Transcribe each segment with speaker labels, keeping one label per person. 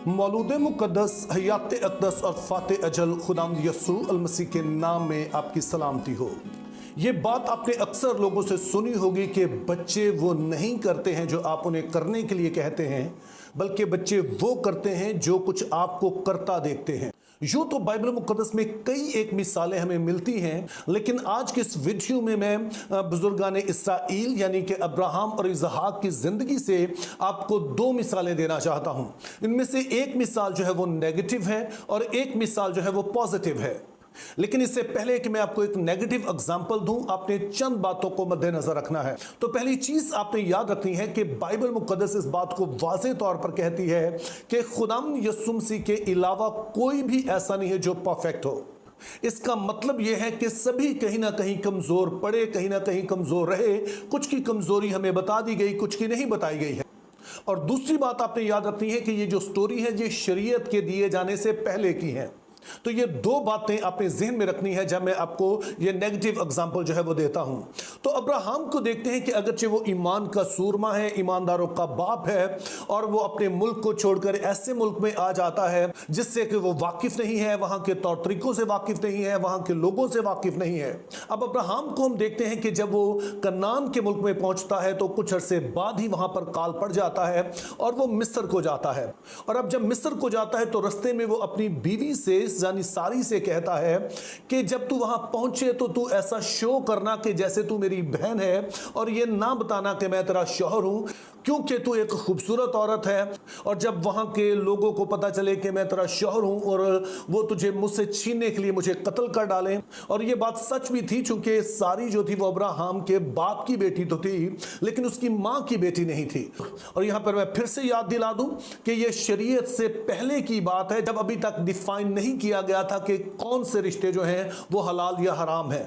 Speaker 1: मौलूद मुक़द्दस हयात अक़दस और फ़ाते अजल खुदावंद यसू अल मसीह के नाम में आपकी सलामती हो। ये बात आपने अक्सर लोगों से सुनी होगी कि बच्चे वो नहीं करते हैं जो आप उन्हें करने के लिए कहते हैं, बल्कि बच्चे वो करते हैं जो कुछ आपको करता देखते हैं। यूँ तो बाइबल मुक़द्दस में कई एक मिसालें हमें मिलती हैं, लेकिन आज के इस वीडियो में मैं बुजुर्गान इसराइल यानी कि अब्राहम और इसहाक की ज़िंदगी से आपको दो मिसालें देना चाहता हूँ। इनमें से एक मिसाल जो है वो नेगेटिव है और एक मिसाल जो है वो पॉजिटिव है। लेकिन इससे पहले कि मैं आपको एक नेगेटिव एग्जाम्पल दूं, आपने चंद बातों को मद्देनजर रखना है। तो पहली चीज आपने याद रखनी है कि बाइबल मुक़द्दस इस बात को वाज़ेह तौर पर कहती है कि खुदावंद यीशु मसीह के अलावा कोई भी ऐसा नहीं है जो परफेक्ट हो। इसका मतलब यह है कि सभी कहीं ना कहीं कमजोर पड़े, कहीं ना कहीं कमजोर रहे। कुछ की कमजोरी हमें बता दी गई, कुछ की नहीं बताई गई है। और दूसरी बात आपने याद रखनी है कि ये जो स्टोरी है ये शरीयत के दिए जाने से पहले की है। तो ये दो बातें अपने ज़हन में रखनी है जब मैं आपको ये नेगेटिव एग्जाम्पल जो है वो देता हूं। तो अब्राहम को देखते हैं कि अगरचे वो ईमान का सूरमा है, ईमानदारों का बाप है, और वो अपने मुल्क को छोड़कर ऐसे मुल्क में आ जाता है जिससे कि वो वाकिफ नहीं है, वहां के तौर तरीकों से वाकिफ नहीं है, वहां के लोगों से वाकिफ नहीं है। अब अब्राहम को हम देखते हैं कि जब वो कनान के मुल्क में पहुंचता है तो कुछ अरसे बाद ही वहां पर काल पड़ जाता है और वो मिस्र को जाता है। और अब जब मिस्र को जाता है तो रस्ते में वो अपनी बीवी से यानी सारी से कहता है कि जब तू वहां पहुंचे तो तू ऐसा शो करना कि जैसे तू मेरी बहन है, और ये ना बताना कि मैं तेरा शौहर हूं, क्योंकि तू एक खूबसूरत औरत है। और जब वहां के लोगों को पता चले कि मैं तेरा शौहर हूं और वो तुझे मुझसे छीनने के लिए मुझे कत्ल कर डालें। और ये बात सच भी थी, चूंकि सारी जो थी वो अब्राहम के बाप की बेटी तो थी, लेकिन उसकी मां की बेटी नहीं थी। और यहां पर मैं फिर से याद दिला दूं कि यह शरीयत से पहले की बात है, जब अभी तक डिफाइन नहीं किया गया था कि कौन से रिश्ते जो हैं वो हलाल या हराम है।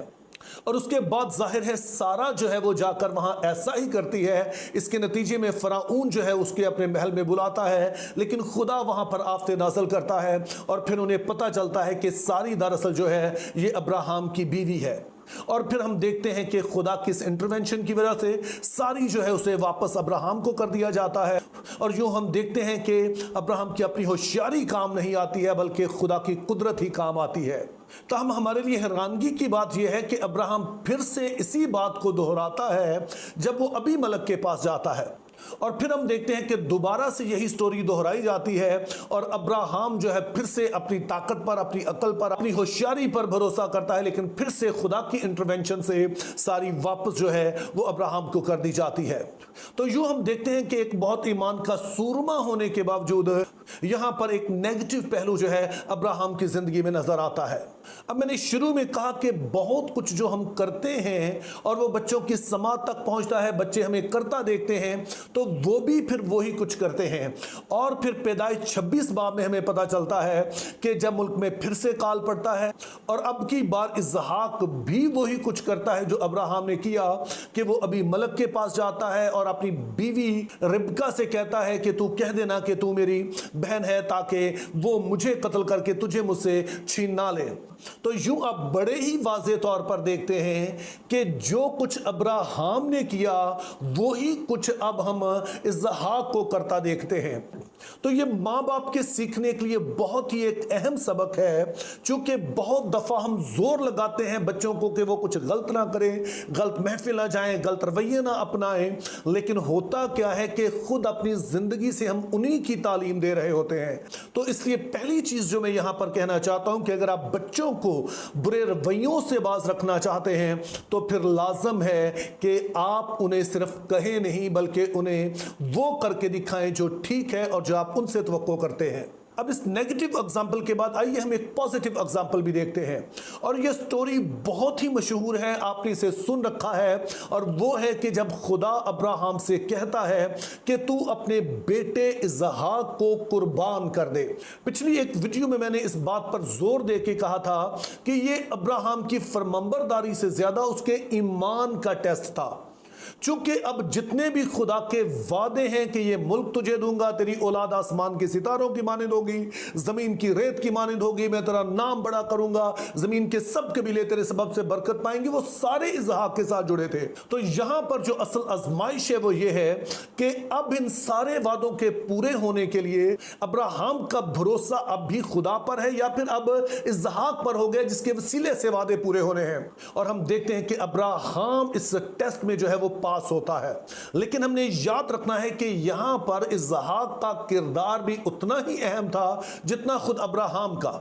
Speaker 1: और उसके बाद जाहिर है सारा जो है वो जाकर वहां ऐसा ही करती है। इसके नतीजे में फराऊन जो है उसके अपने महल में बुलाता है, लेकिन खुदा वहां पर आफते नाज़िल करता है और फिर उन्हें पता चलता है कि सारी दरअसल जो है ये अब्राहम की बीवी है। और फिर हम देखते हैं कि खुदा किस इंटरवेंशन की वजह से सारी जो है उसे वापस अब्राहम को कर दिया जाता है। और यूं हम देखते हैं कि अब्राहम की अपनी होशियारी काम नहीं आती है, बल्कि खुदा की कुदरत ही काम आती है। तब हमारे लिए हैरानगी की बात यह है कि अब्राहम फिर से इसी बात को दोहराता है जब वो अबीमलक के पास जाता है। और फिर हम देखते हैं कि दोबारा से यही स्टोरी दोहराई जाती है और अब्राहम जो है फिर से अपनी ताकत पर, अपनी अकल पर, अपनी होशियारी पर भरोसा करता है, लेकिन फिर से खुदा की इंटरवेंशन से सारी वापस जो है वो अब्राहम को कर दी जाती है। तो यूं हम देखते हैं कि एक बहुत ईमान का सूरमा होने के बावजूद यहां पर एक नेगेटिव पहलू जो है अब्राहम की जिंदगी में नजर आता है। अब मैंने शुरू में कहा कि बहुत कुछ जो हम करते हैं और वो बच्चों की समाज तक पहुंचता है, बच्चे हमें करता देखते हैं तो वो भी फिर वही कुछ करते हैं। और फिर पैदाइश 26 बाब में हमें पता चलता है कि जब मुल्क में फिर से काल पड़ता है और अब की बार इसहाक भी वही कुछ करता है जो अब्राहम ने किया, कि वो अबीमलक के पास जाता है और अपनी बीवी रिबका से कहता है कि तू कह देना कि तू मेरी बहन है, ताकि वो मुझे कत्ल करके तुझे मुझसे छीन ना ले। तो यूं आप बड़े ही वाज़ेह तौर पर देखते हैं कि जो कुछ अब्राहम ने किया वही कुछ अब हम इसहाक को करता देखते हैं। तो ये माँ बाप के सीखने के लिए बहुत ही एक अहम सबक है, क्योंकि बहुत दफा हम जोर लगाते हैं बच्चों को कि वो कुछ गलत ना करें, गलत महफिल ना जाएं, गलत रवैये ना अपनाएं, लेकिन होता क्या है कि खुद अपनी जिंदगी से हम उन्हीं की तालीम दे रहे होते हैं। तो इसलिए पहली चीज जो मैं यहां पर कहना चाहता हूं कि अगर आप बच्चों को बुरे रवैयों से बाज रखना चाहते हैं तो फिर लाजम है कि आप उन्हें सिर्फ कहें नहीं, बल्कि उन्हें वो करके दिखाएं जो ठीक है और जो आप उनसे तवक्को करते हैं। अब इस नेगेटिव एग्जाम्पल के बाद आइए हम एक पॉजिटिव एग्जाम्पल भी देखते हैं। और यह स्टोरी बहुत ही मशहूर है, आपने इसे सुन रखा है, और वो है कि जब खुदा अब्राहम से कहता है कि तू अपने बेटे इसहाक को कुर्बान कर दे। पिछली एक वीडियो में मैंने इस बात पर जोर दे के कहा था कि ये अब्राहम की फरमाबरदारी से ज्यादा उसके ईमान का टेस्ट था। चूंकि अब जितने भी खुदा के वादे हैं कि ये मुल्क तुझे दूंगा, तेरी औलाद आसमान के सितारों की मानिंद होगी, जमीन की रेत की मानिंद होगी, मैं तेरा नाम बड़ा करूंगा, जमीन के सब कबीले तेरे सबब से बरकत पाएंगे, वो सारे इसहाक के साथ जुड़े थे। तो यहां पर जो असल आजमाइश है वो ये है कि अब इन सारे वादों के पूरे होने के लिए अब्राहम का भरोसा अब भी खुदा पर है या फिर अब इसहाक पर हो गया, जिसके वसीले से वादे पूरे होने हैं। और हम देखते हैं कि अब्राहम इस टेस्ट में जो है वो पास होता है। लेकिन हमने याद रखना है कि यहां पर इसहाक का किरदार भी उतना ही अहम था जितना खुद अब्राहम का।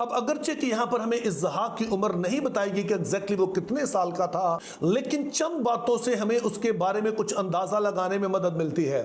Speaker 1: अब अगरचे कि यहां पर हमें इसहाक की उम्र नहीं बताएगी कि एग्जैक्टली वो कितने साल का था, लेकिन चंद बातों से हमें उसके बारे में कुछ अंदाजा लगाने में मदद मिलती है।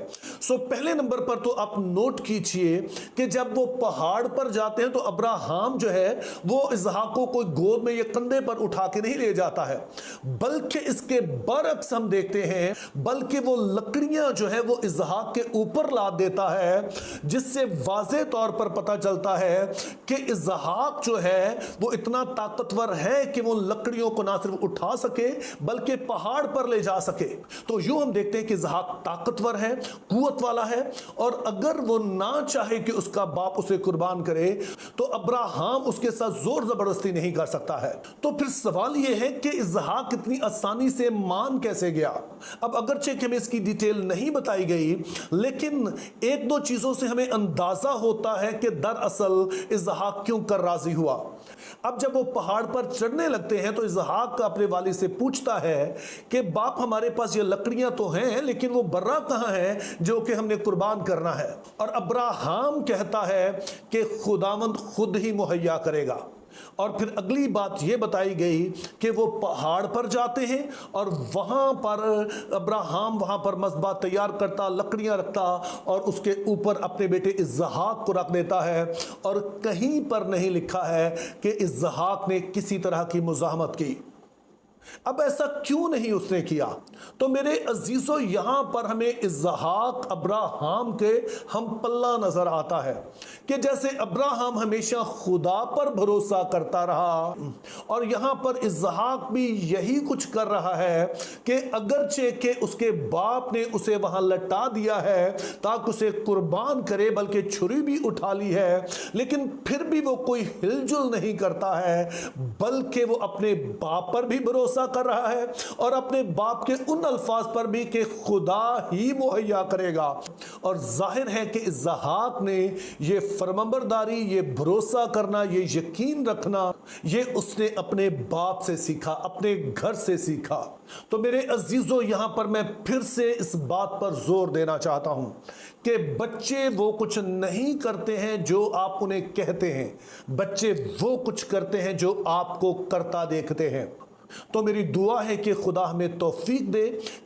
Speaker 1: पहले नंबर पर तो आप नोट कीजिए कि जब वो पहाड़ पर जाते हैं तो अब्राहम जो है वो इसहाक को कोई गोद में या कंधे पर उठा के नहीं ले जाता है, बल्कि इसके बरक्स हम देखते हैं, बल्कि वो लकड़ियां जो है वो इसहाक के ऊपर लाद देता है, जिससे वाज़ेह तौर पर पता चलता है कि इसहाक जो है वो इतना ताकतवर है कि वो लकड़ियों को ना सिर्फ उठा सके बल्कि पहाड़ पर ले जा सके। तो यूं हम देखते हैं कि इसहाक ताकतवर है, कुव्वत वाला है, और अगर वो ना चाहे कि उसका बाप उसे कुर्बान करे तो अब्राहम उसके साथ जोर जबरदस्ती नहीं कर सकता है। तो फिर सवाल यह है कि इसहाक इतनी आसानी से मान कैसे गया। अब अगरचे कि हमें इसकी डिटेल नहीं बताई गई, लेकिन एक दो चीजों से हमें अंदाजा होता है कि दरअसल इसहाक क्यों कर राजी हुआ। अब जब वो पहाड़ पर चढ़ने लगते हैं तो इसहाक अपने वालिद से पूछता है कि बाप, हमारे पास ये लकड़ियां तो हैं, लेकिन वो बर्रा कहां है जो कि हमने कुर्बान करना है। और अब्राहम कहता है कि खुदावंद खुद ही मुहैया करेगा। और फिर अगली बात यह बताई गई कि वो पहाड़ पर जाते हैं और वहां पर अब्राहम वहां पर मज़बा तैयार करता, लकड़ियां रखता और उसके ऊपर अपने बेटे इसहाक को रख देता है। और कहीं पर नहीं लिखा है कि इसहाक ने किसी तरह की मुज़ाहमत की। अब ऐसा क्यों नहीं उसने किया? तो मेरे अजीजों, यहां पर हमें इसहाक अब्राहम के हम पल्ला नजर आता है कि जैसे अब्राहम हमेशा खुदा पर भरोसा करता रहा, और यहां पर इसहाक भी यही कुछ कर रहा है कि अगरचे के उसके बाप ने उसे वहां लटा दिया है ताकि उसे कुर्बान करे, बल्कि छुरी भी उठा ली है, लेकिन फिर भी वो कोई हिलजुल नहीं करता है, बल्कि वो अपने बाप पर भी भरोसा कर रहा है और अपने बाप के उन अल्फाज पर भी कि खुदा ही मुहैया करेगा। और जाहिर है कि इसहाक ने ये फरमाबरदारी, ये भरोसा करना, ये यकीन रखना, ये उसने अपने बाप से सीखा, अपने घर से सीखा। तो मेरे अजीजों, यहां पर मैं फिर से इस बात पर जोर देना चाहता हूं कि बच्चे वो कुछ नहीं करते हैं जो आप उन्हें कहते हैं, बच्चे वो कुछ करते हैं जो आपको करता देखते हैं। तो मेरी दुआ है कि खुदा हमें तौफीक दे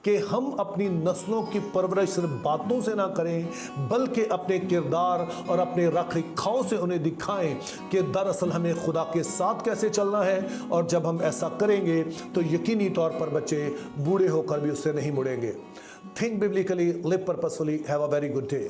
Speaker 1: कि हम अपनी नस्लों की परवरिश सिर्फ बातों से ना करें, बल्कि अपने किरदार और अपने रख रखाव से उन्हें दिखाएं कि दरअसल हमें खुदा के साथ कैसे चलना है। और जब हम ऐसा करेंगे तो यकीनी तौर पर बच्चे बूढ़े होकर भी उससे नहीं मुड़ेंगे। Think biblically, live purposefully, have a very good day.